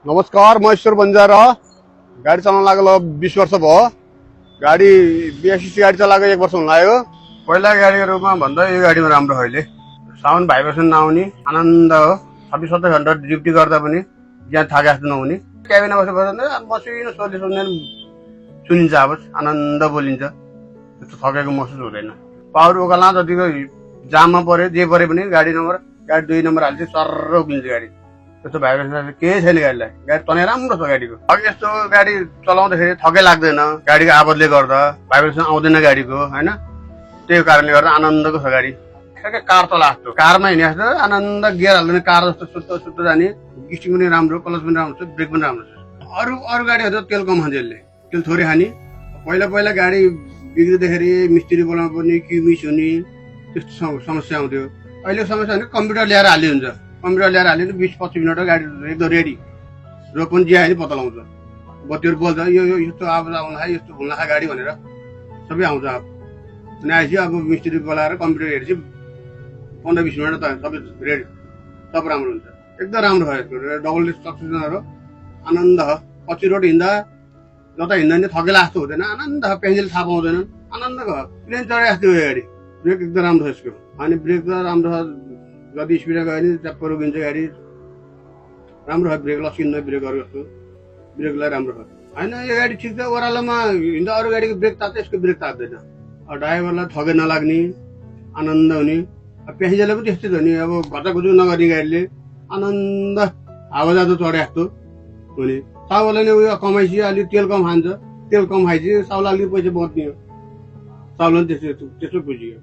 नमस्कार, म ईश्वर बंजारा। गाडी चलाउन लागेको 20 वर्ष भयो। गाडी BSC गाडी चलाएको 1 वर्ष हुन लाग्यो। पहिला गाडीहरुमा भन्दा यो गाडीमा राम्रो हो। अहिले साउन्ड भाइब्रेसन नआउने, आनन्द हो। 26-27 घण्टा ड्युटी गर्दा पनि यहाँ थाके जस्तो नहुने। क्याबिनमा बसेर मसिनो सोली सुन्ने सुनिन्छ, आवाज आनन्द बोलिन्छ। त्यस्तो थकेको महसुस हुँदैन। पावर उकाल्न जतिको जाममा पर्यो जे पर्यो पनि गाडी 2 नम्बर हाल्छ, सर्र उभिन्छ गाडी। त्यस्तो भाइब्रेसन केही छैन गाडीलाई। गाडी तनै राम्रो छ गाडीको। अघि यस्तो गाडी चलाउँदाखेरि थकै लाग्दैन। गाडीको आवाजले गर्दा भाइब्रेसन आउँदैन गाडीको, हैन? त्यही कारणले गर्दा आनन्दको छ गाडी। ठ्याक्कै कार चला जस्तो, कारमा हिँडे जस्तो आनन्द। गियर हाल्दैन, कार जस्तो सुत्तो जाने। स्टियरिङ पनि राम्रो, क्लच पनि राम्रो छ, ब्रेक पनि राम्रो छ। अरू गाडीहरु त तेल कम खान्छ, यसले तेल थोरै खाने। पहिला गाडी बिग्रिँदाखेरि मिस्त्री बोलाउनु पर्ने, क्युमिस हुने, त्यस्तो समस्या आउँथ्यो। अहिले समस्या भने कम्प्युटर ल्याएर हाल्ने हुन्छ। कम्प्युटर ल्याएर हाल्यो भने 20-25 मिनट गाडी एकदम रेडी। र पनि ज्याए पत्ता लगाउँछ। बत्तीहरु बोल्छ, यो यस्तो आवाज आउन लाग्यो, यस्तो हुन लाग्यो गाडी भनेर सबै आउँछ। अनि आएपछि अब मिस्त्री बोलाएर कम्प्युटर हेर्छ, 15-20 मिनट त सबै रेडी, सब राम्रो हुन्छ। एकदम राम्रो भयो यसको। डबल डिस्क सस्पेन्सनहरु आनन्द हो। पछि रोड हिँड्दा जता हिँड्दा नि थकेला जस्तो हुँदैन, आनन्द हो। पेन्सिल थाहा पाउँदैन, आनन्दको हो। प्लेन चढे जस्तो हो गाडी। ब्रेक एकदम राम्रो छ यसको। अनि ब्रेक त राम्रो छ, जति स्पिडमा गयो भने च्याप्प रोकिन्छ गाडी। राम्रो छ ब्रेक, लस्किन्न ब्रेकहरु जस्तो। ब्रेकलाई राम्रो छ। हैन, यो गाडी ठिक छ। ओह्रालोमा हिँड्दा अरू गाडीको ब्रेक तात्छ, यसको ब्रेक तात्दैन। ड्राइभरलाई थके नलाग्ने, आनन्द हुने। प्यासेन्जरले पनि त्यस्तै हो नि। अब घचाघुचु नगर्ने गाडीले आनन्द, हावा जादो चढे जस्तो हुने। साउलाई नै उयो कमाइसी, अलि तेल कम खान्छ। तेल कम खाइपछि साउलाई अलि पैसा बच्ने हो। साउलाई त्यस्तो बुझियो।